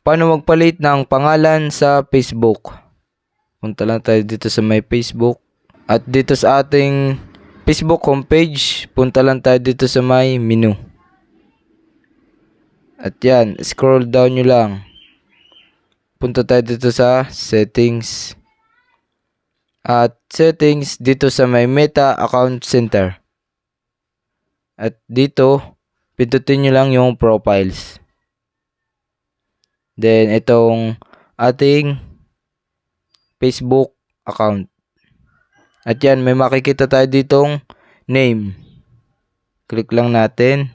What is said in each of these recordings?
Paano magpalit ng pangalan sa Facebook? Punta lang tayo dito sa may Facebook. At dito sa ating Facebook homepage, punta lang tayo dito sa may menu. At yan, scroll down nyo lang. Punta tayo dito sa settings. At settings dito sa may Meta Account Center. At dito, pindutin nyo lang yung profiles. Then, itong ating Facebook account. At yan, may makikita tayo ditong name. Click lang natin.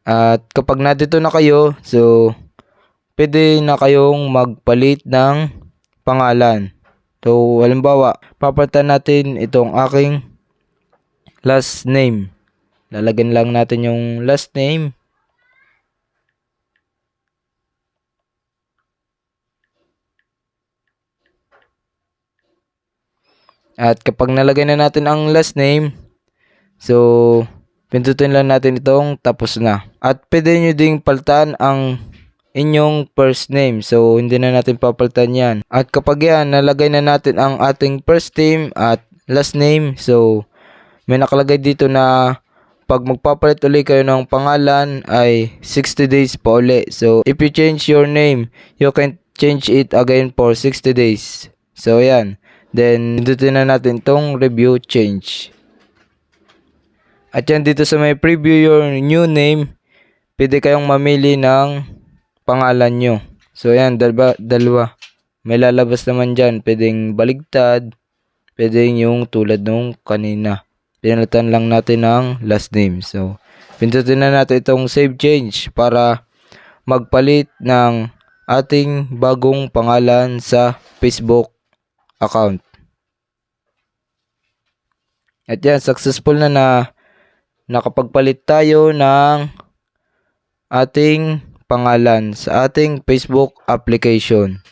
At kapag nandito na kayo, so, pwede na kayong magpalit ng pangalan. So, halimbawa, papalitan natin itong aking last name. Lalagyan lang natin yung last name. At kapag nalagay na natin ang last name, so, pindutin lang natin itong tapos na. At pwede nyo ding palitan ang inyong first name. So, hindi na natin papalitan yan. At kapag yan, nalagay na natin ang ating first name at last name. So, may nakalagay dito na pag magpapalit ulit kayo ng pangalan ay 60 days pa ulit. So, if you change your name, you can change it again for 60 days. So, yan. Then, pindutin na natin itong review change. At yan dito sa may preview your new name, pwede kayong mamili ng pangalan nyo. So, yan, dalawa. May lalabas naman dyan. Pwedeng baligtad. Pwedeng yung tulad nung kanina. Pinalitan lang natin ng last name. So, pindutin na natin itong save change para magpalit ng ating bagong pangalan sa Facebook account. At yan, successful na nakapagpalit tayo ng ating pangalan sa ating Facebook application.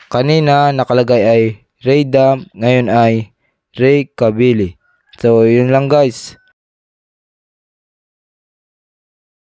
Kanina nakalagay ay Ray Dump, ngayon ay Ray Kabili. So, yun lang guys.